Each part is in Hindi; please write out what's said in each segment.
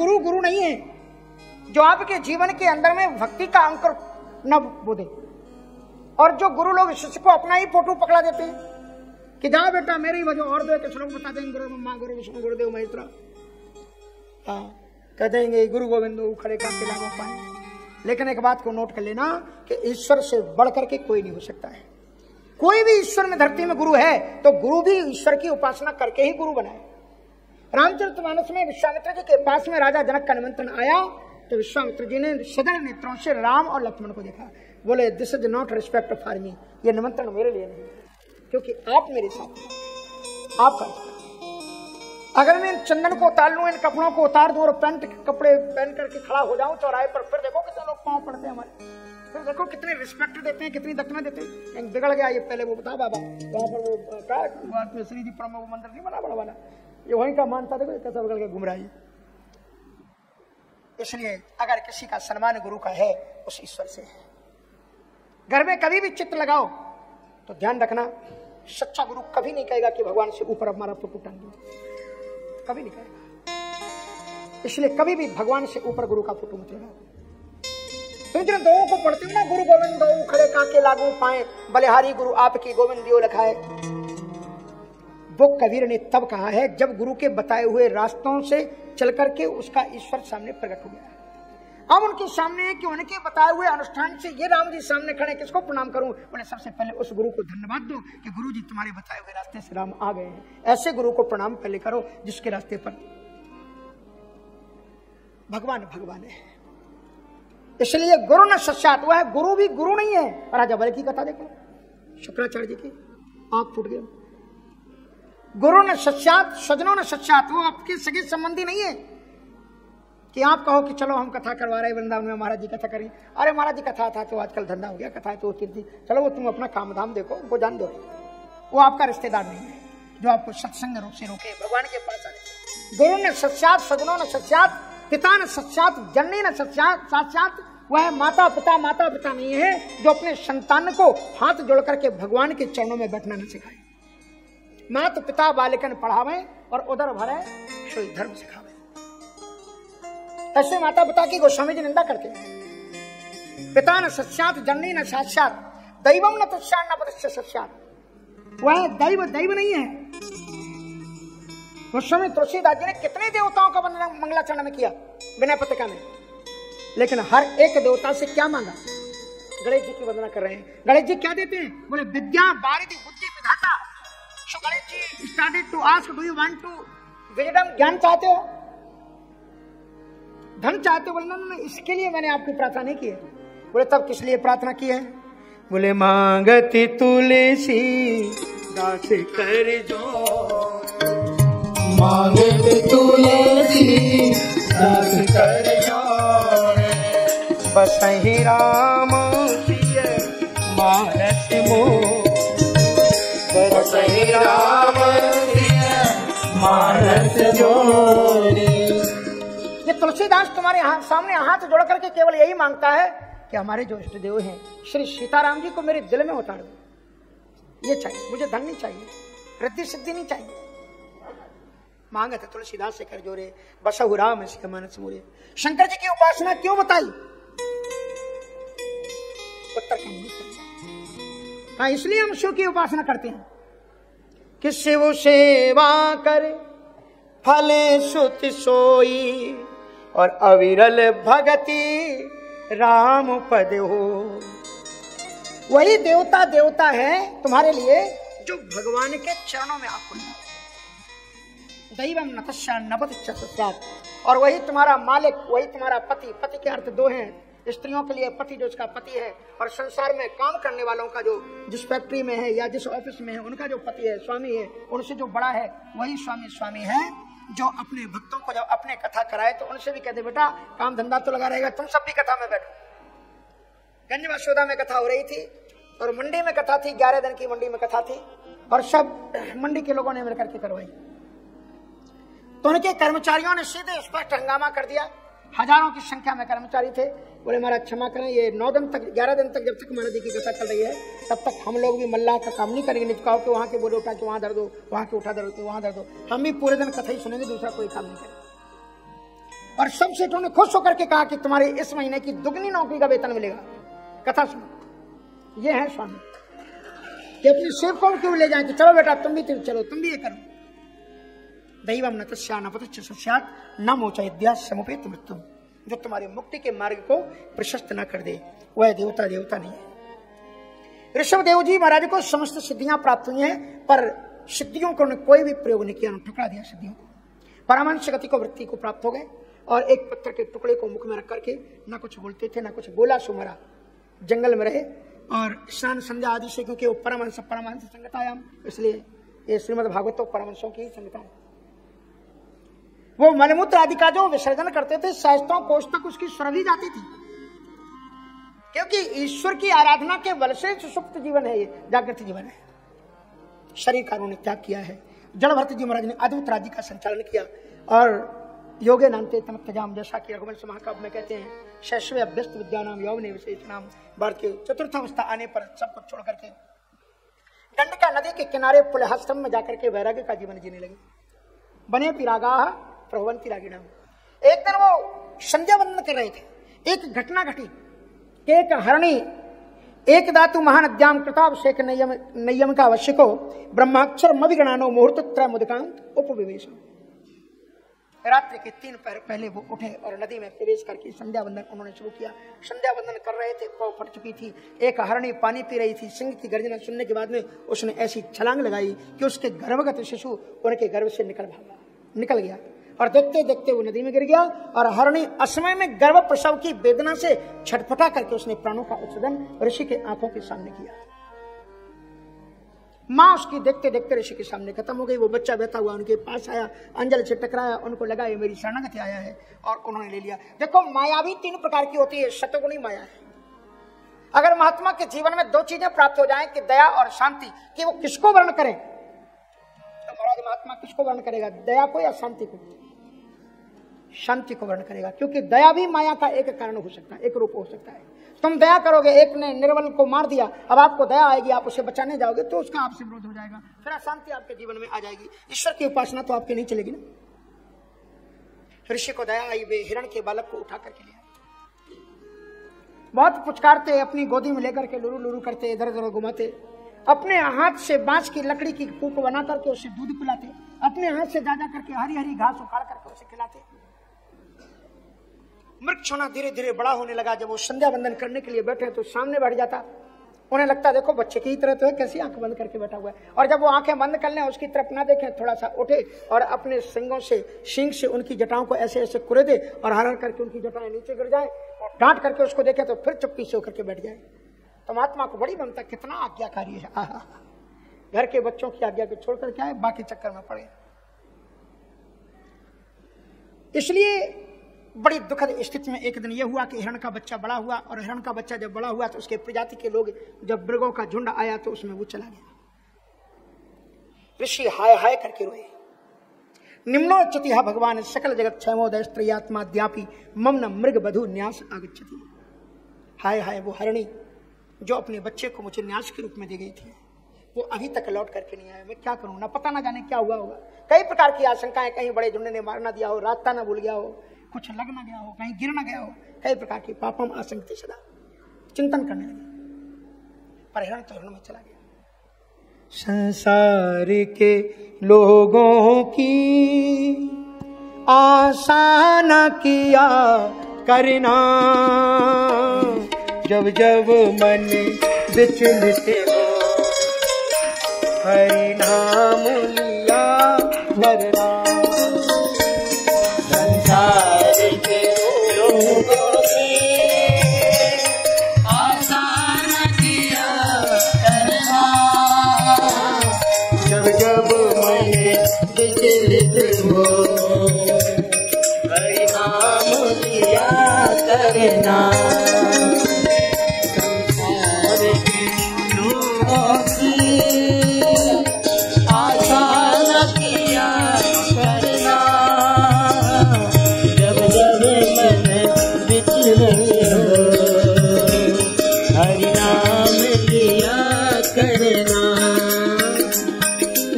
गुरु गुरु नहीं है जो आपके जीवन के अंदर में भक्ति का अंकुर न बो दे। और जो गुरु लोग शिष्य को अपना ही फोटो पकड़ा देते हैं कि जाओ बेटा मेरी ही वजह और दो के श्लोक बता देंगे, गुरु ब्रह्मा गुरु विष्णु गुरुदेव महेश्वरा, कह देंगे गुरु गोविंद खड़े करके लागू पाए। लेकिन एक बात को नोट कर लेना कि ईश्वर से बढ़कर के कोई नहीं हो सकता है। कोई भी ईश्वर में धरती में गुरु है तो गुरु भी ईश्वर की उपासना करके ही गुरु बनाए। रामचरितमानस में विश्वामित्र जी के पास में राजा जनक का निमंत्रण आया तो विश्वामित्र जी ने सजल नेत्रों से राम और लक्ष्मण को देखा, बोले this is not respect for me, ये निमंत्रण मेरे लिए नहीं क्योंकि आप मेरे साथ आपका। अगर मैं इन चंदन को उतार लूं, इन कपड़ों को उतार दूं और पैंट कपड़े पहन करके खड़ा हो जाऊं चौराहे पर, फिर देखो कितने लोग पांव पड़ते हैं हमारे, फिर देखो कितने रिस्पेक्ट देते हैं, कितनी दक्षिणा देते हैं। बिगड़ गया ये पहले वो बता बाबा वहां पर वो श्री जी परम वो मंदिर नहीं बना बड़ा वाला, ये वहीं का मानता, देखो कैसा बिगड़ के घूम रहा है। इसलिए अगर किसी का सम्मान गुरु का है उस ईश्वर से है। घर में कभी भी चित्र लगाओ तो ध्यान रखना, सच्चा गुरु कभी नहीं कहेगा कि भगवान से ऊपर हमारा फोटो टांग दो, कभी नहीं कहेगा। इसलिए कभी भी भगवान से ऊपर गुरु का फोटो मत लगाओ। तुम जिन दो को पढ़ते हो ना, गुरु गोविंद दो खड़े काके लागू पाए, बलिहारी गुरु आपकी गोविंद दियो लिखाए, वो कबीर ने तब कहा है जब गुरु के बताए हुए रास्तों से चल करके उसका ईश्वर सामने प्रकट हो गया। अब उनके सामने है कि उनके बताए हुए अनुष्ठान से ये राम जी सामने खड़े, किसको प्रणाम करूं? बोले सबसे पहले उस गुरु को धन्यवाद दो कि गुरु जी तुम्हारे बताए हुए रास्ते से राम आ गए हैं। ऐसे गुरु को प्रणाम पहले करो जिसके रास्ते पर भगवान भगवान है। इसलिए गुरु न सच्चात, वह गुरु भी गुरु नहीं है। राजा बल की कथा देखो, शुक्राचार्य जी की आंख फूट गया। गुरु न सच्चात सजनों न सच्चात, वो आपके सगे संबंधी नहीं है कि आप कहो कि चलो हम कथा करवा रहे वृंदावन में, महाराज जी कथा करें। अरे महाराज जी कथा था तो आजकल धंधा हो गया, कथा है तो कीर्ति, चलो वो तुम अपना काम धाम देखो, वो जान दो। वो आपका रिश्तेदार नहीं है जो आपको सत्संग रूप से रोके भगवान के पास आने। गुरु ने सच्चात सजनों ने सच्चात, पिता ने सच्चात, जननी ने सच्चात साक्षात, वह माता पिता नहीं है जो अपने संतान को हाथ जोड़ करके भगवान के चरणों में बैठना न सिखाए। माता पिता बालिकन पढ़ावे और उदर भरे सोई धर्म सिखावे। ऐसे माता पिता की गोस्वामी जी निंदा करते हैं। पिता न सच्चात जननी न साक्षात, दैवम न तुष्यान न पतिश्च सच्चात, वह दैव नहीं है। गोस्वामी तुलसीदास जी ने कितने देवताओं का वंदन मंगलाचरण में किया बिना पत्रिका में, लेकिन हर एक देवता से क्या मांगा? गणेश जी की वंदना कर रहे हैं। गणेश जी क्या देते हैं? बोले विद्या वारिधि बुद्धि विधाता। So Ganesh ji started to ask, do you want to wisdom, ज्ञान चाहते हो, धन चाहते हो? बोले नहीं, इसके लिए मैंने आपकी प्रार्थना नहीं की है। बोले तब किस लिए प्रार्थना की है? बोले मांगती तुलसी दास कर जो, मांगती तुलसी दास कर जो, बसहि राम सिय मानस मोह, बसहि राम सिय मानस जोरी। ये तुलसीदास तुम्हारे सामने हाथ जोड़ करके केवल यही मांगता है कि हमारे जो इष्ट देव हैं श्री सीताराम जी को मेरे दिल में उतार दो। ये चाहिए मुझे, धन नहीं चाहिए, रिद्धि सिद्धि नहीं चाहिए। मांगत तुलसीदास से कर जोरे, बसहु राम सिय मानस मोरे। शंकर जी की उपासना क्यों बताई? उत्तर हाँ, इसलिए हम शिव की उपासना करते हैं कि शिव सेवा करे फले सुत सोई, और अविरल भगति राम पद हो। वही देवता है तुम्हारे लिए जो भगवान के चरणों में आपको दैवम नतस्या नपतिश्च सस्यात्, और वही तुम्हारा मालिक, वही तुम्हारा पति। पति के अर्थ दो हैं, स्त्रियों के लिए पति जो उसका पति है, और संसार में काम करने वालों का जो जिस फैक्ट्री में है या जिस ऑफिस में है उनका जो पति है, स्वामी है, उनसे जो बड़ा है वही स्वामी है, जो अपने भक्तों को जब अपने कथा कराए तो उनसे भी कहते बेटा काम धंधा तो लगा रहेगा, तुम सब भी कथा में बैठो। गंज मसौदा में कथा हो रही थी और मंडी में कथा थी, 11 दिन की मंडी में कथा थी, और सब मंडी के लोगों ने मिलकर के करवाई। तो उनके कर्मचारियों ने सीधे स्पष्ट हंगामा कर दिया। हजारों की संख्या में कर्मचारी थे। बोले महाराज क्षमा करें, ये 9 दिन तक 11 दिन तक जब तक महाराज जी की कथा चल रही है तब तक हम लोग भी मल्लाह का काम नहीं करेंगे। निपकाओ के वहां के बोले उठा के वहां दर्द हो, वहां के उठा दर्द हो, वहां दर्द हो, हम भी पूरे दिन कथा ही सुनेंगे, दूसरा कोई काम नहीं करेंगे। और सब सेठों ने खुश होकर के कहा कि तुम्हारे इस महीने की दुगनी नौकरी का वेतन मिलेगा। कथा सुनो, ये है स्वामी कि अपने सेवकों को ले जाए कि चलो बेटा तुम भी चलो, तुम भी ये करो। दैवम न तस्या न पतच्च सस्यात् न मोचयद्या समुपेत मृत्युम। जो तुम्हारे मुक्ति के मार्ग को प्रशस्त न कर दे वह देवता नहीं है। ऋषभ देव जी महाराज को समस्त सिद्धियां प्राप्त हुई हैं, पर सिद्धियों को कोई भी प्रयोग नहीं किया, ठुकरा दिया सिद्धियों को। परमांश गति को वृत्ति को प्राप्त हो गए और एक पत्थर के टुकड़े को मुख में रख करके ना कुछ बोलते थे ना कुछ बोला, सो मरा। जंगल में रहे और स्नान संध्या आदि से, क्योंकि वो परमहंस संगतायाम, इसलिए ये श्रीमद् भागवत तो परमहंसों की संगता है। वो मलमूत्र आदि का जो विसर्जन करते थे, सहस्त्रों कोष तक उसकी सुरभि जाती थी, क्योंकि ईश्वर की आराधना के बल से सुषुप्त जीवन है, ये जागृत जीवन है। शरीर का उन्होंने त्याग किया है। जड़भरत जी महाराज ने अद्भुत राज्य का संचालन किया और योगे नामते तमत्तजाम, जैसा कि रघुवंश महाकाव्य में कहते हैं, शैशवे अभ्यस्त विद्यानाम यौवने विशेषणाम। भारत के चतुर्थ अवस्था आने पर सब कुछ छोड़ करके गंडका नदी के किनारे पुलहाश्रम में जाकर के वैराग्य का जीवन जीने लगे। बने पिरागा प्रभवंती रागिणाम। एक दिन वो संध्या वंदन कर रहे थे, एक घटना घटी कि एक हरणी एक धातु महानद्याम कृताभिषेक नयम का आवश्यको ब्रह्माक्षर मविगणानो मुहूर्त त्रय मुदकांत उपविवेशम। रात्रि के 3 पहर पहले वो उठे और नदी में प्रवेश करके संध्या वंदन उन्होंने शुरू किया। संध्या वंदन कर रहे थे, पाँव फट चुकी थी। एक हरणी पानी पी रही थी। सिंह की गर्जना सुनने के बाद में उसने ऐसी छलांग लगाई कि उसके गर्भगत शिशु उनके गर्भ से निकल गया और देखते देखते वो नदी में गिर गया। और हरणी असमय में गर्भ प्रसव की वेदना से छटपटा करके उसने प्राणों का उत्सर्जन ऋषि के आंखों के सामने किया। माँ उसकी देखते देखते ऋषि के सामने खत्म हो गई। वो बच्चा बैठा हुआ उनके पास आया, अंजलि से टकराया, उनको लगा ये मेरी शरणागति आया है और उन्होंने ले लिया। देखो, माया भी 3 प्रकार की होती है। शतगुणी माया है। अगर महात्मा के जीवन में 2 चीजें प्राप्त हो जाएं कि दया और शांति, कि वो किसको वर्ण करें, तो महाराज महात्मा किसको वर्ण करेगा, दया को या शांति को? शांति को वर्ण करेगा, क्योंकि दया भी माया का एक कारण हो सकता है, एक रूप हो सकता है। तुम दया करोगे, एक ने निर्बल को मार दिया, अब आपको दया आएगी, आप उसे बचाने जाओगे तो उसका आपसे विरोध हो जाएगा, फिर अशांति आपके जीवन में आ जाएगी। ईश्वर की उपासना तो आपकी नहीं चलेगी ना। ऋषि को दया आई, वे हिरण के बालक को उठा करके ले आए। बहुत पुचकारते, अपनी गोदी में लेकर के लुरु लुरु करते, इधर उधर घुमाते, अपने हाथ से बांस की लकड़ी की कूप बना करके उसे दूध पिलाते, अपने हाथ से जा करके हरी हरी घास उखाड़ करके उसे खिलाते। मृग छोना धीरे धीरे बड़ा होने लगा। जब वो संध्या वंदन करने के लिए बैठे तो सामने बैठ जाता, उन्हें लगता देखो बच्चे की तरह तो है, कैसी आंख बंद करके बैठा हुआ है। और जब वो आंखें बंद कर लें, उसकी तरफ ना देखें, थोड़ा सा उठे और अपने सींग से उनकी जटाओं को ऐसे ऐसे कुरेदे और हर हर करके उनकी जटाएं नीचे गिर जाए और डांट करके उसको देखे तो फिर चुप्पी से होकर के बैठ जाए। तो महात्मा को बड़ी बनता, कितना आज्ञाकारी है। आहा, घर के बच्चों की आज्ञा को छोड़कर क्या है, बाकी चक्कर में पड़े। इसलिए बड़ी दुखद स्थिति में एक दिन यह हुआ कि हिरण का बच्चा बड़ा हुआ, और हिरण का बच्चा जब बड़ा हुआ तो उसके प्रजाति के लोग, जब मृगों का झुंड आया तो उसमें वो चला गया। ऋषि हाय हाय करके रोए। निम्नोच्चति भगवान सकल जगत क्षमोदय स्त्रियात्माद्यापि मम न मृग बधु न्यास आगच्छति। हाय हाय, वो हरणी जो अपने बच्चे को मुझे न्यास के रूप में दे गई थी, वो अभी तक लौट करके नहीं आया। मैं क्या करूं, ना पता ना जाने क्या हुआ होगा। कई प्रकार की आशंकाएं, कहीं बड़े झुंड ने मार ना दिया हो, रास्ता ना भूल गया हो, कुछ लग ना गया हो, कहीं गिर ना गया हो, कई प्रकार की पापम आशंकित सदा चिंतन करने लगे। पर हिरण तो हिरण में चला गया। संसार के लोगों की आशा न किया करना, जब जब मन विचलित हो हरि नाम लिया करना।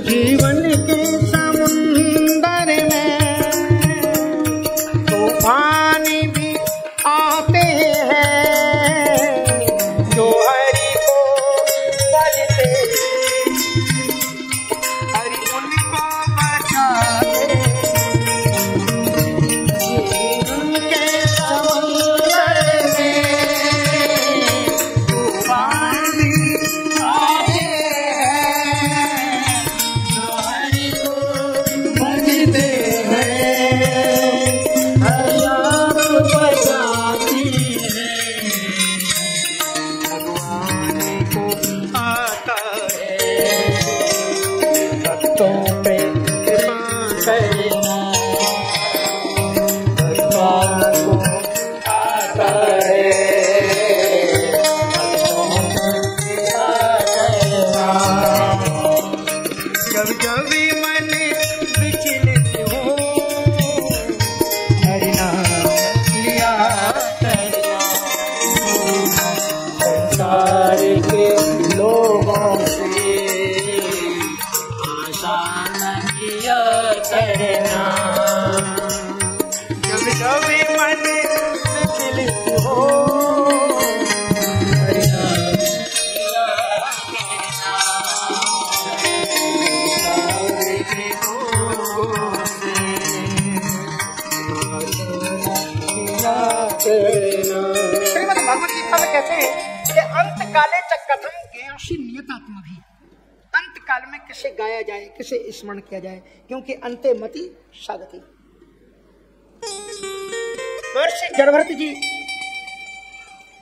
जीवन के समुंदर में श्रीमद् भगवत गीता में कहते हैं कि अंत काले च कथम ज्ञासी नियतात्मा भी, अंत काल में किसे गाया जाए, किसे स्मरण किया जाए, क्योंकि अंते मति सागति। महर्षि जड़भरत जी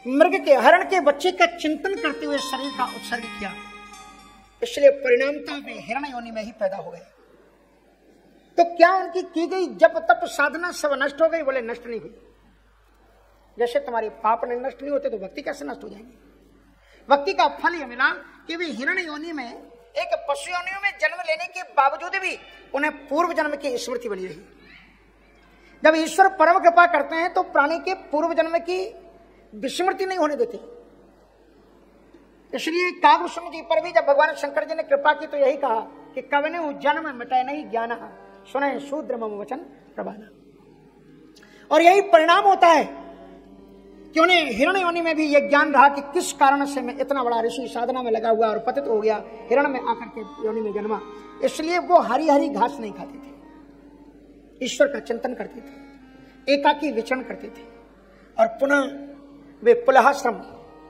मृग के हरण के बच्चे का चिंतन करते हुए शरीर का उत्सर्ग किया, इसलिए परिणामतः वे हिरण योनि में ही पैदा हो गए। तो क्या उनकी की गई जब तप साधना सब नष्ट हो गई? बोले नष्ट नहीं हुई। जैसे तुम्हारे पाप नहीं नष्ट नहीं होते तो भक्ति कैसे नष्ट हो जाएगी? भक्ति का फल यह मिला कि वे हिरण योनि में, एक पशु योनियों में जन्म लेने के बावजूद भी उन्हें पूर्व जन्म की स्मृति बनी रही। जब ईश्वर परम कृपा करते हैं तो प्राणी के पूर्व जन्म की विस्मृति नहीं होने देते। इसलिए काव्य जी पर भी जब भगवान शंकर जी ने कृपा की तो यही कहा कि कवने जन्म मिटाए नहीं ज्ञान, सुने शूद्र मम वचन प्रभाना। और यही परिणाम होता है कि उन्हें हिरण योनि में भी यह ज्ञान रहा कि किस कारण से मैं इतना बड़ा ऋषि साधना में लगा हुआ और पतित हो गया, हिरण में आकर के योनि में जन्मा। इसलिए वो हरी हरी घास नहीं खाते थे, ईश्वर का चिंतन करते थे, एकाकी विचरण करते थे। और पुनः वे पुलहाश्रम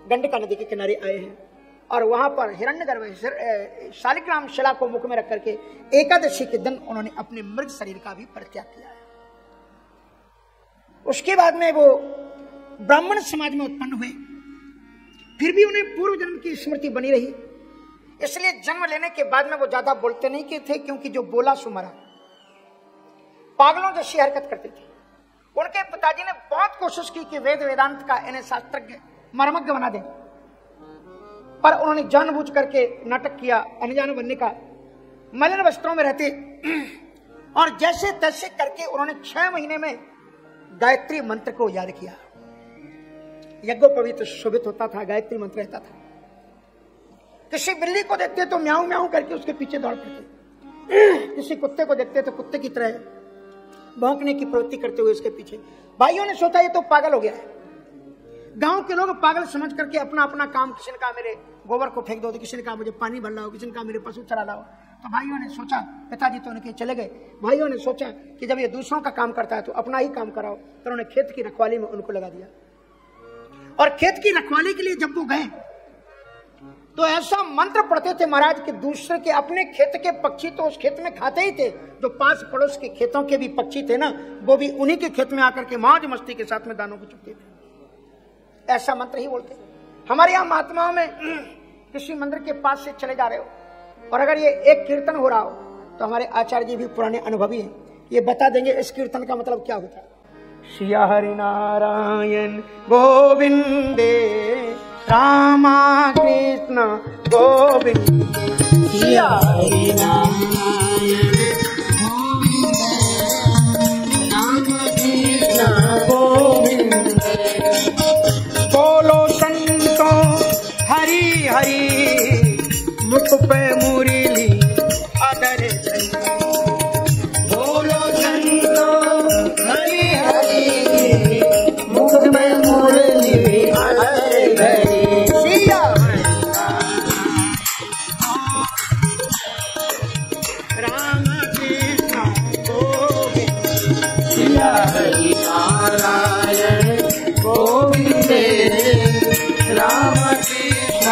गंडका नदी के किनारे आए हैं और वहां पर हिरण्यगर्भ शालिग्राम शिला को मुख में रख करके एकादशी के दिन उन्होंने अपने मृग शरीर का भी परित्याग किया है। उसके बाद में वो ब्राह्मण समाज में उत्पन्न हुए, फिर भी उन्हें पूर्व जन्म की स्मृति बनी रही। इसलिए जन्म लेने के बाद में वो ज्यादा बोलते नहीं के थे, क्योंकि जो बोला सो मरा, पागलों जैसी हरकत करते थे। उनके पिताजी ने बहुत कोशिश की कि वेद वेदांत का इन्हें शास्त्रज्ञ मर्मज्ञ बना दे, पर उन्होंने जानबूझ करके नाटक किया अनजान बनने का। मलिन वस्त्रों में रहते और जैसे तैसे करके उन्होंने 6 महीने में गायत्री मंत्र को याद किया। यज्ञोपवीत शोभित होता था, गायत्री मंत्र रहता था। किसी बिल्ली को देखते तो म्याऊं म्याऊं करके उसके पीछे दौड़ पड़ते, किसी कुत्ते को देखते तो कुत्ते की तरह भौंकने की प्रवृत्ति करते हुए उसके पीछे। भाइयों ने सोचा ये तो पागल हो गया है। गांव के लोग पागल समझ करके अपना अपना काम, किसी ने कहा मेरे गोबर को फेंक दो, तो किसी ने कहा मुझे पानी भर लाओ, किसी ने कहा मेरे पशु चरा लाओ। तो भाइयों ने सोचा, पिताजी तो उनके चले गए, भाइयों ने सोचा कि जब ये दूसरों का काम करता है तो अपना ही काम कराओ। तो उन्होंने खेत की रखवाली में उनको लगा दिया। और खेत की रखवाली के लिए जब वो गए तो ऐसा मंत्र पढ़ते थे महाराज कि दूसरे के, अपने खेत के पक्षी तो उस खेत में खाते ही थे, जो पास पड़ोस के खेतों के भी पक्षी थे ना, वो भी उन्हीं के खेत में आकर के मौज मस्ती के साथ में दानों को चुगते थे। ऐसा मंत्र ही बोलते। हमारे यहाँ महात्माओं में किसी मंदिर के पास से चले जा रहे हो और अगर ये एक कीर्तन हो रहा हो तो हमारे आचार्य जी भी पुराने अनुभवी हैं, ये बता देंगे इस कीर्तन का मतलब क्या होता है। सिया हरि नारायण गोविंदे रामा कृष्ण गोविंद, सिया हरि नारायण गोविंदे रामा कृष्ण गोविंद। बोलो संतों हरि हरि, मुख पे मुरली अदर धरी। बोलो संतों हरि हरि, मुख पे मुरली अदर धरी। राम कृष्ण गोविंद, सिया हरि नारायण गोविंद राम कृष्ण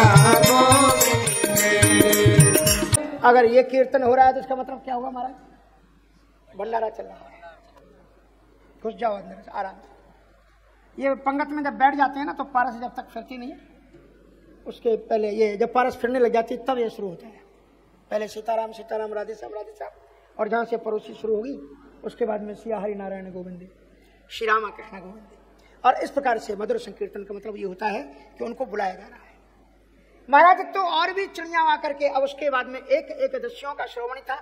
गोविंद। अगर ये कीर्तन हो रहा है तो इसका मतलब क्या होगा महाराज? भंडारा चल रहा है। घुस जाओ अंदर आराम से। ये पंगत में जब बैठ जाते हैं ना तो पारस जब तक फिरती नहीं है, उसके पहले ये जब पारस फिरने लग जाती है तब ये शुरू होता है। पहले सीताराम सीताराम राधे श्याम, और जहाँ से पड़ोसी शुरू होगी उसके बाद में सिया हरि नारायण गोविंद, श्री रामा कृष्ण गोविंद। और इस प्रकार से मधुर संकीर्तन का मतलब ये होता है कि उनको बुलाया जा रहा है। महाराज तो और भी चिड़िया आकर के, अब उसके बाद में एक दस्युओं का श्रोमणी था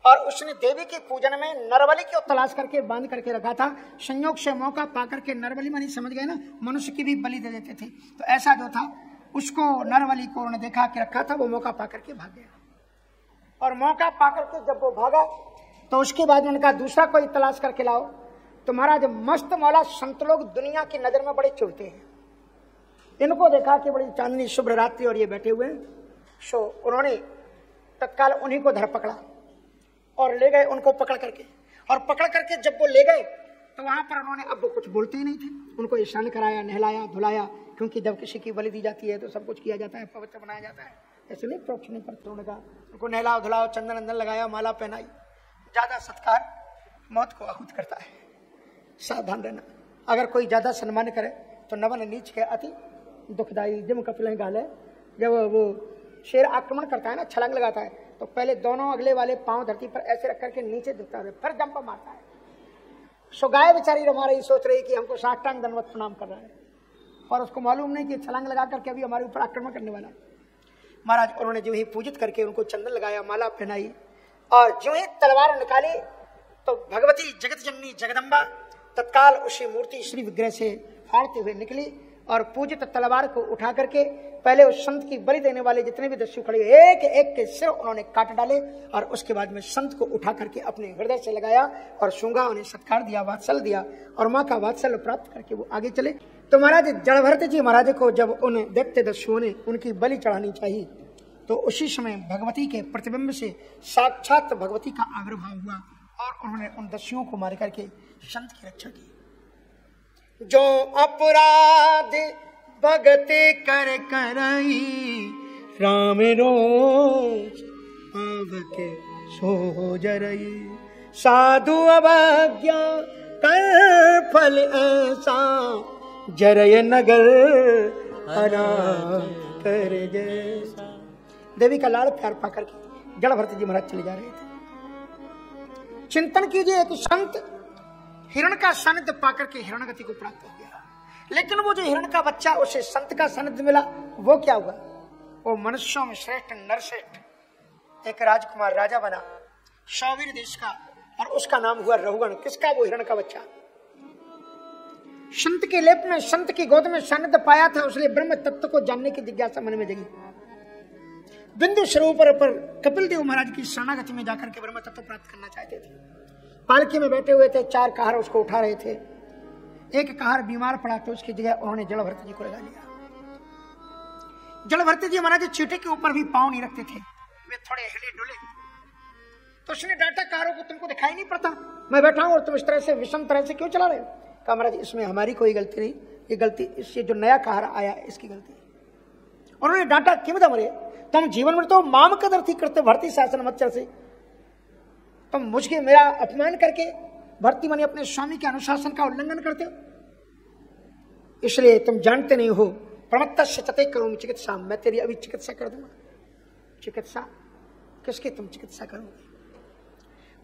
और उसने देवी के पूजन में नरबली को तलाश करके बांध करके रखा था। संयोग से मौका पाकर के, नरबली मानी समझ गए ना, मनुष्य की भी बलि दे देते थे, तो ऐसा जो था उसको नरबली को उन्होंने देखा कि रखा था, वो मौका पाकर के भाग गया। और मौका पाकर के जब वो भागा तो उसके बाद उन्होंने कहा दूसरा कोई तलाश करके लाओ। तो महाराज मस्त मौला संत लोग दुनिया की नजर में बड़े चुभते हैं। इनको देखा कि बड़ी चांदनी शुभ्र रात्रि और ये बैठे हुए हैं, सो उन्होंने तत्काल उन्हीं को धर पकड़ा और ले गए उनको पकड़ करके। और पकड़ करके जब वो ले गए तो वहां पर उन्होंने, अब वो कुछ बोलते ही नहीं थे, उनको स्नान कराया, नहलाया, धुलाया, क्योंकि जब किसी की बलि दी जाती है तो सब कुछ किया जाता है, पवित्र बनाया जाता है, ऐसे नहीं प्रोक्ष नहीं करते। उन्होंने कहा उनको नहलाओ धुलाओ, चंदन अंदन लगाया, माला पहनाई। ज्यादा सत्कार मौत को आहूत करता है, सावधान रहना। अगर कोई ज्यादा सम्मान करे तो नवन नीच के अति दुखदाई। जब कपिल गाल है, जब वो शेर आक्रमण करता है ना, छलांग लगाता है, तो पहले दोनों अगले वाले पांव धरती पर ऐसे रख करके नीचे झुकता है, फिर जंप मारता है। सो गाय बेचारी रमा रही, सोच रही कि हमको साष्टांग दंडवत प्रणाम कर रहा है, और उसको मालूम नहीं कि छलांग लगा करके अभी हमारे ऊपर आक्रमण करने वाला है। महाराज उन्होंने जो ही पूजित करके उनको चंदन लगाया, माला पहनाई, और जो ही तलवार निकाली तो भगवती जगत जननी जगदम्बा तत्काल उसी मूर्ति श्री विग्रह से फाड़ते हुए निकली, और पूजित तलवार को उठा करके पहले उस संत की बलि देने वाले जितने भी दस्यु खड़े, एक एक के सिर उन्होंने काट डाले, और उसके बाद में संत को उठा करके अपने हृदय से लगाया और सूंघा, उन्हें सत्कार दिया, वात्सल दिया, और माँ का वात्सल्य प्राप्त करके वो आगे चले। तो महाराज जड़भरत जी महाराज को जब उन दैत्य दस्युओं ने उनकी बलि चढ़ानी चाहिए, तो उसी समय भगवती के प्रतिबिंब से साक्षात भगवती का आविर्भाव हुआ, और उन्होंने उन दस्युओं को मार करके संत की रक्षा की। जो अपराध भगते कर करई, राम रोष पावके सो जरई, साधु अवज्ञा कर फल ऐसा, जरय नगर अनाथ कर जैसा। देवी का लाड़ प्यार पाकर के जड़भरत जी महाराज चले जा रहे थे। चिंतन कीजिए कि संत हिरण का सानिध्य पाकर के हिरणगति को प्राप्त हो गया, लेकिन वो जो हिरण का बच्चा उसे संत का सानिध्य मिला, वो क्या हुआ? वो मनुष्यों में श्रेष्ठ नरश्रेष्ठ एक राजकुमार राजा बना, सौवीर देश का, और उसका नाम हुआ रहुगण। किसका? वो हिरण का बच्चा। संत के लेप में, संत की गोद में सानिध्य पाया था, उसने ब्रह्म तत्व को जानने की जिज्ञासा मन में जगी। बिंदु सरोवर पर कपिल देव महाराज की शरणागति में जाकर के ब्रह्म तत्व प्राप्त करना चाहते थे। पालकी में बैठे हुए थे, 4 कहार उसको उठा रहे थे। एक कहार बीमार पड़ा तो उसकी जगह उन्होंने जड़भरत जी को लगा लिया। जड़भरत जी महाराज चींटी के ऊपर भी पांव नहीं रखते थे, वे थोड़े हिले डुले। तो उसने डांटा कहारों को, तुमको दिखाई नहीं पड़ता मैं बैठा हूं और तुम इस तरह से विषम तरह से क्यों चला रहे हो? कहा महाराज इसमें हमारी कोई गलती नहीं, ये गलती इससे जो नया कहार आया इसकी गलती है। उन्होंने डांटा, क्यों बता मरे, तुम जीवन में तो माम कदर थी करते, भरती शासन मत चल से तुम मुझके मेरा अपमान करके भर्ती माने अपने स्वामी के अनुशासन का उल्लंघन करते हो, इसलिए तुम जानते नहीं हो। प्रमत्त सचते करूंगी चिकित्सा, मैं तेरी अभी चिकित्सा कर दूंगा। चिकित्सा किसकी तुम चिकित्सा करोगे?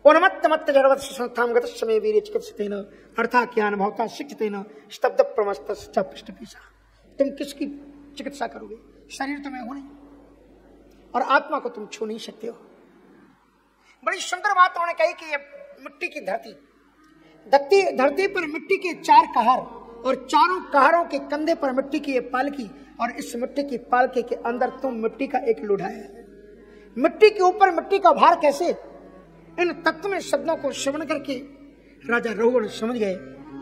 उन्मत्त मत्त जड़वत संस्थाम गत समय वीर चिकित्सतेन अर्थात ज्ञान भवता शिक्षितेन स्तब्ध प्रमस्त पृष्ठपीसा। तुम किसकी चिकित्सा करोगे? शरीर तो मैं हूं नहीं, और आत्मा को तुम छू नहीं सकते हो। बड़ी सुंदर बात उन्होंने कही कि ये मिट्टी की धरती पर मिट्टी के 4 कहार, और चारों कहारों के कंधे पर मिट्टी की ये पालकी, और इस मिट्टी की पालकी के अंदर तुम मिट्टी का एक लोढ़ा है। मिट्टी के ऊपर मिट्टी का भार कैसे? इन तत्व में शब्दों को श्रवण करके राजा रहुगण समझ गए,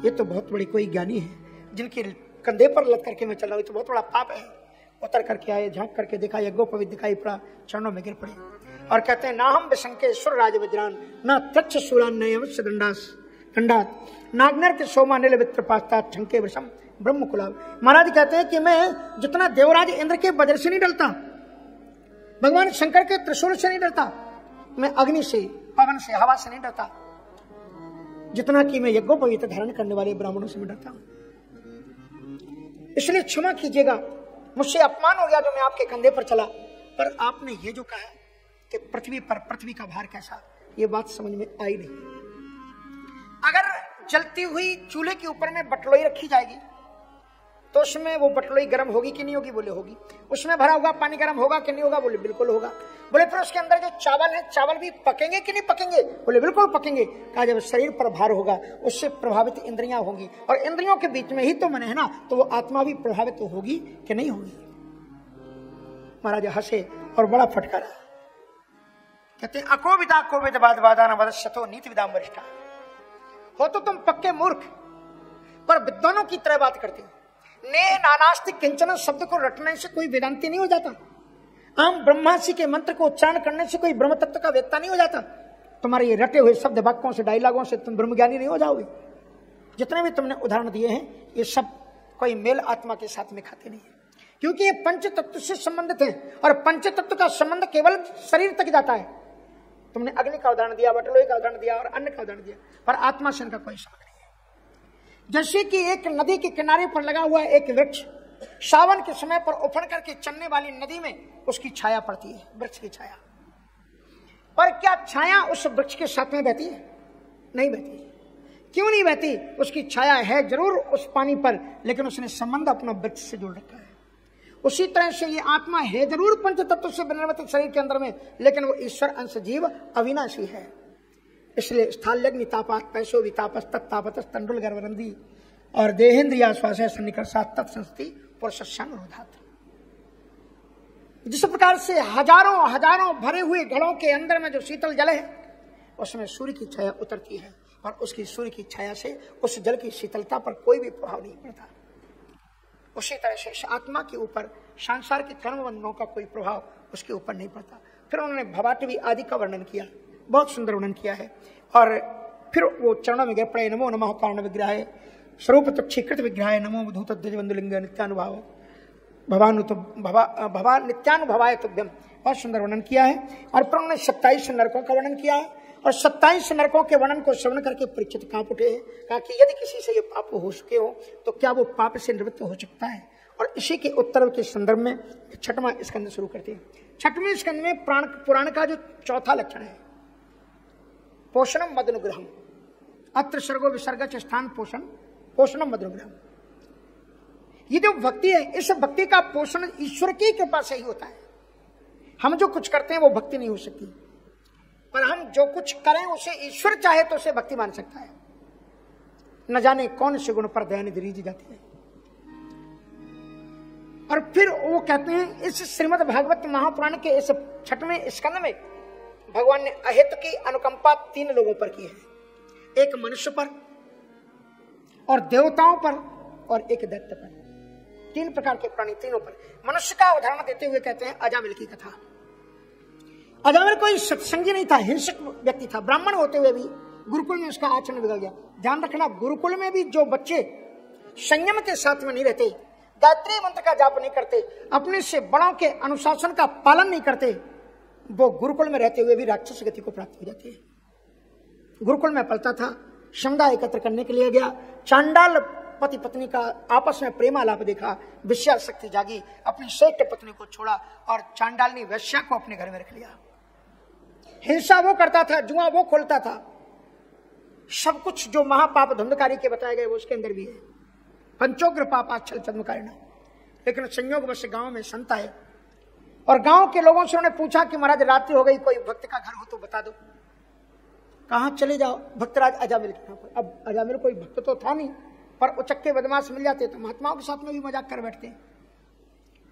ये तो बहुत बड़ी कोई ज्ञानी है, जिनके कंधे पर लग करके मैं चल रहा हूं, तो बहुत बड़ा पाप है। उतर करके आए, झांक करके देखा, यज्ञोपवीत दिखाई पड़ा, चरणों में गिर पड़े और कहते हैं, ना हम विशंके सुर राज वज्रान, ना तच्छ शूलान नयवश्य दंडात, नागनर के सोमा नील वित्र पास्ता छंके वृषम ब्रह्म कुलाब। महाराज कहते हैं कि मैं जितना देवराज इंद्र के वज्र से नहीं डरता, भगवान शंकर के त्रिशूल से नहीं डरता, मैं अग्नि से, पवन से, हवा से नहीं डरता, जितना कि मैं यज्ञोपवीत धारण करने वाले ब्राह्मणों से मैं डरता हूं। इसलिए क्षमा कीजिएगा, मुझसे अपमान हो गया जो मैं आपके कंधे पर चला, पर आपने ये जो कहा कि पृथ्वी पर पृथ्वी का भार कैसा, ये बात समझ में आई नहीं। अगर जलती हुई चूल्हे के ऊपर में बटलोई रखी जाएगी तो उसमें वो बटलोई गर्म होगी कि नहीं होगी? बोले होगी। उसमें भरा हुआ पानी गर्म होगा कि नहीं होगा? बोले बिल्कुल होगा। बोले फिर उसके अंदर जो चावल है, चावल भी पकेंगे कि नहीं पकेंगे? बोले बिल्कुल पकेंगे। कहा जब शरीर पर भार होगा उससे प्रभावित इंद्रियां होंगी, और इंद्रियों के बीच में ही तो मन है ना, तो वो आत्मा भी प्रभावित होगी कि नहीं होगी? महाराज हंसे और बड़ा फटकारा, कहते अकोविदा कोविद वादान वदस्यतो नीति विदाम वरिष्ठा। हो तो तुम पक्के मूर्ख, पर विद्वानों की तरह बात करते हो। ने नानास्ति किंचन शब्द को रटने से कोई वेदांती नहीं हो जाता। आम ब्रह्मासी के मंत्र को उच्चारण करने से कोई ब्रह्म तत्व का वेत्ता नहीं हो जाता। तुम्हारे ये रटे हुए शब्द वाक्यों से, डायलॉगों से तुम ब्रह्मज्ञानी नहीं हो जाओगे। जितने भी तुमने उदाहरण दिए हैं ये सब कोई मेल आत्मा के साथ में खाते नहीं है, क्योंकि ये पंच तत्व से संबंधित है और पंच तत्व का संबंध केवल शरीर तक जाता है। तुमने अग्नि का उदाहरण दिया, बटलोई का उदाहरण दिया और अन्न का उदाहरण दिया, पर आत्मा से इनका कोई संबंध नहीं है। जैसे कि एक नदी के किनारे पर लगा हुआ एक वृक्ष सावन के समय पर उफड़ करके चलने वाली नदी में उसकी छाया पड़ती है, वृक्ष की छाया, पर क्या छाया उस वृक्ष के साथ में बहती है? नहीं बहती। क्यों नहीं बहती? उसकी छाया है जरूर उस पानी पर, लेकिन उसने संबंध अपना वृक्ष से जोड़ रखा है। उसी तरह से ये आत्मा है जरूर पंच तत्व से निर्मित शरीर के अंदर में, लेकिन वो ईश्वर अंश जीव अविनाशी है। इसलिए स्थाल्यग्नि तापात पैसो वितापस तत्तापत तंडुल गर्भरंदी और देहेंद्रिया श्वास सन्निकर्षात् तत्संस्ति पुरुषानुरोधात्। जिस प्रकार से हजारों हजारों भरे हुए घड़ों के अंदर में जो शीतल जल है उसमें सूर्य की छाया उतरती है और उसकी सूर्य की छाया से उस जल की शीतलता पर कोई भी प्रभाव नहीं पड़ता, उसी तरह से आत्मा के ऊपर संसार के कर्म बंधनों का कोई प्रभाव उसके ऊपर नहीं पड़ता। फिर उन्होंने भवाटवी आदि का वर्णन किया, बहुत सुंदर वर्णन किया है। और फिर वो चरणों में गए, पड़े नमो नमः कारण विग्रह स्वरूप तुक्षीकृत विग्रह नमो धूत बंधुलिंग नित्यानुभाव भवा नित्यानुभवाय तुभ्यम, बहुत सुंदर वर्णन किया है। और फिर उन्होंने 27 नरकों का वर्णन किया है और 27 नरकों के वर्णन को श्रवण करके परीक्षित कांप उठे हैं, कहा कि यदि किसी से ये पाप हो चुके हो तो क्या वो पाप से निवृत्त हो सकता है। और इसी के उत्तर के संदर्भ में 6वां स्कंद शुरू करते हैं। 6वें स्कंद में पुराण का जो चौथा लक्षण है पोषणम मदनुग्रहम, अत्र सर्गो विसर्ग स्थान पोषणम मदनुग्रहम। ये जो भक्ति है इस भक्ति का पोषण ईश्वर की कृपा से ही होता है। हम जो कुछ करते हैं वो भक्ति नहीं हो सकती, पर हम जो कुछ करें उसे ईश्वर चाहे तो उसे भक्ति मान सकता है। न जाने कौन से गुण पर दयानिधि रीझ जाती है। और फिर वो कहते हैं इस श्रीमद् भागवत महापुराण के इस 6वें स्कंद में भगवान ने अहित की अनुकंपा 3 लोगों पर की है, एक मनुष्य पर और देवताओं पर और एक दैत्य पर। 3 प्रकार के प्राणी, तीनों पर। मनुष्य का उदाहरण देते हुए कहते हैं अजामिल की कथा। अजामिल कोई सत्संगी नहीं था, हिंसक व्यक्ति था, ब्राह्मण होते हुए भी गुरुकुल में उसका आचरण बिगड़ गया। ध्यान रखना, गुरुकुल में भी जो बच्चे संयम के साथ में नहीं रहते, गायत्री मंत्र का जाप नहीं करते, अपने से बड़ों के अनुशासन का पालन नहीं करते, वो गुरुकुल में रहते हुए भी राक्षस गति को प्राप्त हो जाते हैं। गुरुकुल में पलता था, समुदाय एकत्र करने के लिए गया, चांडाल पति पत्नी का आपस में प्रेमालाप देखा, विषयासक्ति जागी, अपनी श्रेष्ठ पत्नी को छोड़ा और चांडालनी वैश्या को अपने घर में रख लिया। हिंसा वो करता था, जुआ वो खोलता था, सब कुछ जो महापाप धुंधकारी के बताए गए वो उसके अंदर भी है। पंचोग्र पापाच्छल चंद्रकारिणा। लेकिन संयोग बस गांव में संत आए और गांव के लोगों से उन्होंने पूछा कि महाराज रात्रि हो गई, कोई भक्त का घर हो तो बता दो। कहां चले जाओ? भक्तराज अजामिल के यहाँ पर। अब अजामिल कोई भक्त तो था नहीं, पर उचक्के बदमाश मिल जाते तो महात्माओं के साथ में भी मजाक कर बैठते।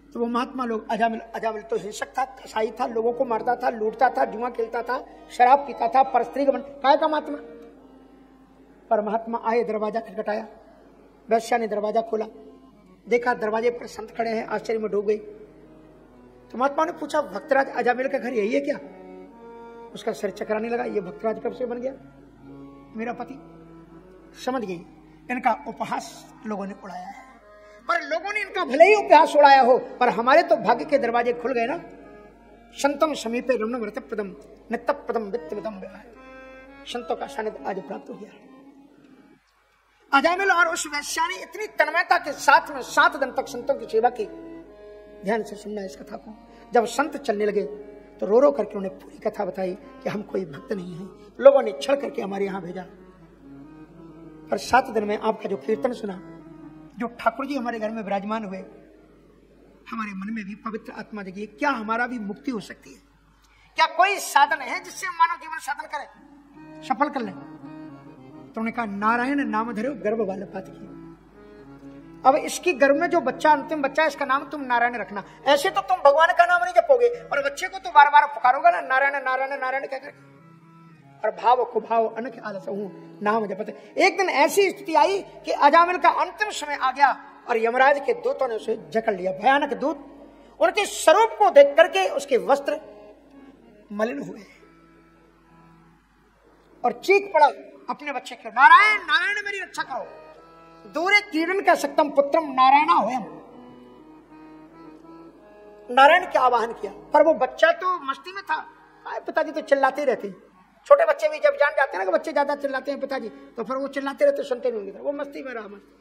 तो वो महात्मा लोग, अजामिल तो हिंसक था, कसाई था, लोगों को मारता था, लूटता था, जुआ खेलता था, शराब पीता था, परस्त्री गमन, काय का महात्मा। पर महात्मा आए, दरवाजा खटखटाया, वैश्या ने दरवाजा खोला, देखा दरवाजे पर संत खड़े हैं, आश्चर्य में डूब गई। तो महात्मा ने पूछा भक्तराज अजामिल का घर यही है क्या? उसका सिर चकराने लगा, ये भक्तराज कब से बन गया? मेरा पति। समझ गई, इनका उपहास लोगों ने उड़ाया है। पर लोगों ने इनका भले ही उपहास उड़ाया हो, पर हमारे तो भाग्य के दरवाजे खुल गए ना। संतम समीपे रमणम रतप्रदम नित्यप्रदम वित्तविदम। संतों का सानिध्य आज प्राप्त हो गया। अजामिल और उस वैश्या ने इतनी तन्मयता के साथ में 7 दिन तक संतों की सेवा की। ध्यान से सुनना इस कथा को। जब संत चलने लगे तो रो रो करके उन्हें पूरी कथा बताई कि हम कोई भक्त नहीं हैं, लोगों ने छल करके हमारे यहाँ भेजा। पर 7 दिन में आपका जो कीर्तन सुना, जो ठाकुर जी हमारे घर में विराजमान हुए, हमारे मन में भी पवित्र आत्मा जगी। क्या हमारा भी मुक्ति हो सकती है? क्या कोई साधन है जिससे मानव जीवन साधन करे, सफल कर ले? तो उन्होंने कहा नारायण नाम धरो गर्भ बालपात की। अब इसकी गर्भ में जो बच्चा, अंतिम बच्चा, इसका नाम तुम नारायण रखना। ऐसे तो तुम भगवान का नाम नहीं जपोगे, और बच्चे को तो बार बार पुकारोगा ना, नारायण नारायण नारायण कहकर। और भाव को भाव अनख आलस हूं नाम जपते। एक दिन ऐसी स्थिति आई कि अजामिल का अंतिम समय आ गया और यमराज के दूतों ने उसे जकड़ लिया। भयानक दूत उनके स्वरूप को देख करके उसके वस्त्र मलिन हुए और चीख पड़ा अपने बच्चे के नारायण नारायण मेरी रक्षा करो। दूरे क्रीडन कह सकतम पुत्रम नारायणा होयम, नारायण के आवाहन किया। पर वो बच्चा तो मस्ती में था, पिताजी तो चिल्लाते रहते। छोटे बच्चे भी जब जान जाते हैं ना कि बच्चे ज्यादा चिल्लाते हैं पिताजी, तो फिर वो चिल्लाते रहते, सुनते नहीं होंगे, वो मस्ती में रहा मस्ती।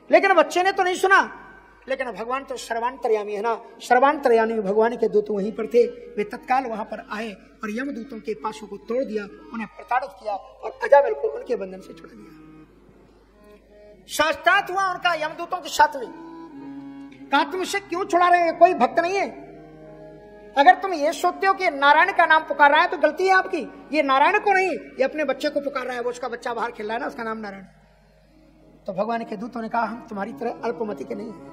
लेकिन बच्चे ने तो नहीं सुना। लेकिन भगवान तो सर्वांतर्यामी है ना, सर्वांतर्यामी भगवान के दूत वहीं पर थे। वे तत्काल वहां पर आए और यमदूतों के पासों को तोड़ दिया, उन्हें प्रताड़ित किया और अजामिल को उनके बंधन से छुड़ा दिया। साक्षात हुआ उनका यमदूतों के साथ में। कहा तुम इसे क्यों छुड़ा रहे हो, कोई भक्त नहीं है। अगर तुम ये सोचते हो कि नारायण का नाम पुकार रहा है तो गलती है आपकी। ये नारायण को नहीं, ये अपने बच्चे को पुकार रहा है। वो उसका बच्चा बाहर खेल रहा है ना, उसका नाम नारायण। तो भगवान के दूतों ने कहा हम तुम्हारी तरह अल्पमति के नहीं हैं।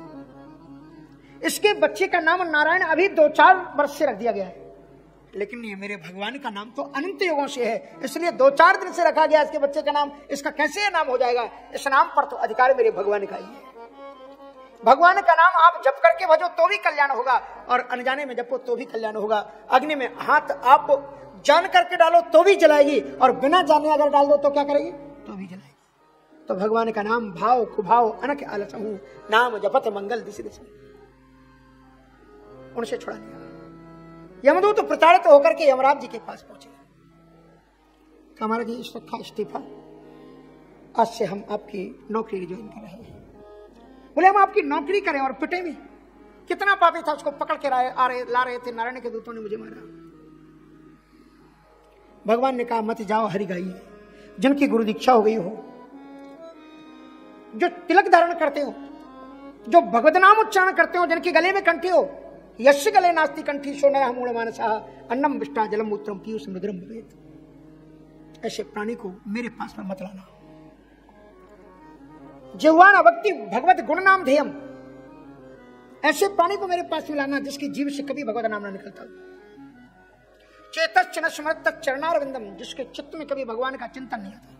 इसके बच्चे का नाम नारायण अभी 2-4 वर्ष से रख दिया गया है, लेकिन ये मेरे भगवान का नाम तो अनंत युगों से है, इसलिए 2-4 दिन से रखा गया इसके बच्चे का नाम। इसका कैसे नाम हो जाएगा? इस नाम पर तो अधिकार मेरे भगवान का ही है। भगवान का नाम आप जप करके भजो तो भी कल्याण होगा, और अनजाने में जपो तो भी कल्याण होगा। अग्नि में हाथ आप जान करके डालो तो भी जलाएगी, और बिना जाने अगर डाल दो तो क्या करेगी? तो भी जलाएगी। तो भगवान का नाम भाव कुभाव अनक आलस हूं, नाम जपत मंगल दिस दिस। उनसे छुड़ा दिया। यमदूत तो प्रताड़ित होकर के यमराज जी के पास पहुंचे। हमारा जी इस रखा इस्तीफा, आज से हम आपकी नौकरी ज्वाइन कर रहे हैं। बोले हम आपकी नौकरी करें और पिटे भी? कितना पापी था, उसको पकड़ के ला रहे थे, नारायण के दूतों ने मुझे मारा। भगवान ने कहा मत जाओ हरि गाई, जिनकी गुरु दीक्षा हो गई हो, जो तिलक धारण करते हो, जो भगवत नाम उच्चारण करते हो, जिनके गले में कंठी हो, यश गले नास्ति कंठी सोनरः मूढ़ मानसः अन्नम विष्टा जलम मूत्रम पीयूष मधुरम भवेत्। ऐसे प्राणी को मेरे पास में मत लाना। जिह्वान अभक्ति भगवत गुण नाम ध्येयम, ऐसे प्राणी को मेरे पास में लाना जिसकी जीव से कभी भगवत नाम ना निकलता हो। चेतश्च न स्मरत चरणारविंदम, जिसके चित्त में कभी भगवान का चिंतन नहीं आता।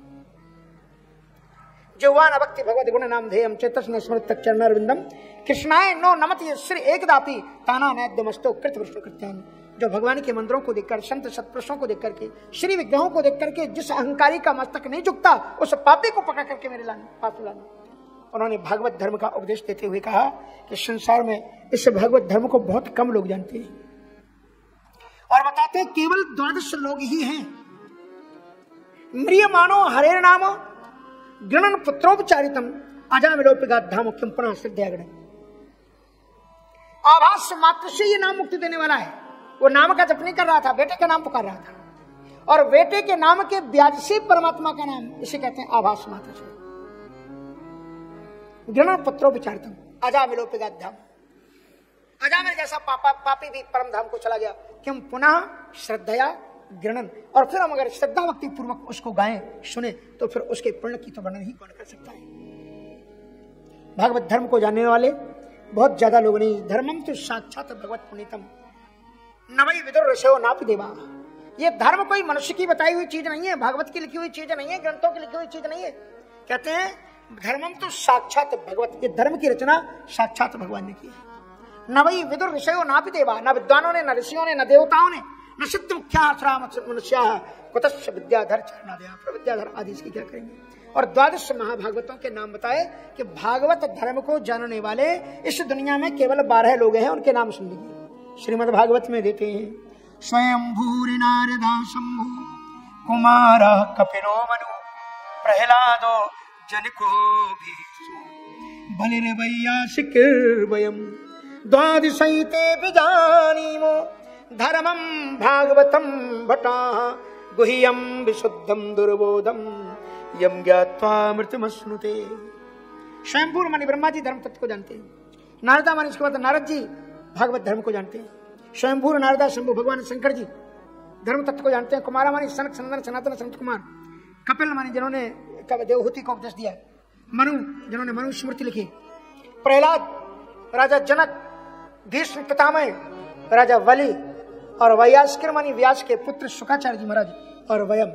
जिह्वान अभक्ति भगवत गुण नाम ध्येयम चेतश्च न स्मरत चरणारविंदम कृष्णाय नो नमति श्री एकदापि ताना नैद्यमस्तो कृत वृष्टि कृत्यान। जो भगवान के मंदिरों को देखकर, संत सत्पुरुषों को देख करके, श्री विग्रहों को देख करके जिस अहंकारी का मस्तक नहीं झुकता, उस पापी को पकड़ करके मेरे पास लाना। उन्होंने भागवत धर्म का उपदेश देते हुए कहा कि संसार में इस भागवत धर्म को बहुत कम लोग जानते हैं, और बताते हैं केवल 12 लोग ही हैं। म्रियमाणो हरेर नाम गणन पुत्रोपचारितम अजामिलोपिगाधाम किम पुनः सिद्ध्यागण। आभास मात्र से ये नाम मुक्ति देने वाला है। वो नाम का जप नहीं कर रहा था, बेटे का नाम पुकार रहा था, और बेटे के नाम के ब्याज से परमात्मा का नाम, इसे कहते हैं आभास मात्र से। गणन पुत्रोपचारितम अजामिलोपिगाधाम, अजामिल जैसा पापी भी परम धाम को चला गया। किम पुनः श्रद्धया गणन, और फिर हम अगर श्रद्धा भक्ति पूर्वक उसको गाएं, सुने, तो फिर उसके पुण्य की तो वर्णन ही कौन कर सकता है। भागवत धर्म को जानने वाले बहुत ज्यादा लोग नहीं। धर्मम तो साक्षात भगवत पुनीतम नवई विदुर ऋषयो नापि देवा। ये धर्म कोई मनुष्य की बताई हुई चीज नहीं है, भागवत की लिखी हुई चीज नहीं है, ग्रंथों की लिखी हुई चीज नहीं है। कहते हैं धर्मम तो साक्षात भगवत, ये धर्म की रचना साक्षात भगवान ने की है। नवई विदुर ऋषयो नापि देवा, न विद्वानों ने, न ऋषियों ने, न देवताओं ने, न सिद्ध मुख्या मनुष्या कुतश्च विद्याधर चरणादया। विद्याधर आदि इसकी क्या करेंगे। और 12 महाभागवतों के नाम बताए कि भागवत धर्म को जानने वाले इस दुनिया में केवल 12 लोग हैं, उनके नाम सुन लीजिए। श्रीमद् भागवत में देते हैं स्वयंभूरि नारदा शंभु कुमारा कपिलो मनु प्रहलादो जनको बलिर्वैयासिकिर्वयम् द्वादशैते विजानीमो धर्मं भागवतं भटाः गुह्यं विशुद्धं दुर्बोधं यम ज्ञात्वा मृत्युमश्नुते। स्वयंभू मानी ब्रह्मा जी धर्म तत्व को जानते हैं। नारदा मानी इसके बाद नारद जी भागवत धर्म को जानते हैं। स्वयंभू नारदा शंभु भगवान शंकर जी धर्म तत्व को जानते हैं। कुमारा मानी सनक सनंदन सनातन संत कुमार। कपिल मानी जिन्होंने देवहूति को उपदेश दिया। मनु जिन्होंने मनु स्मृति लिखी। प्रहलाद राजा जनक, भीष्म पितामह राजा बलि, और व्यासकिर मानी व्यास के पुत्र शुकाचार्य जी महाराज, और वयम,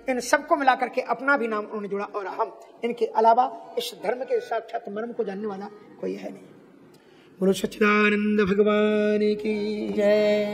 इन सबको मिलाकर के अपना भी नाम उन्होंने जोड़ा। और हम, इनके अलावा इस धर्म के साक्षात मर्म को जानने वाला कोई है नहीं। बोलो सच्चिदानंद भगवान की जय।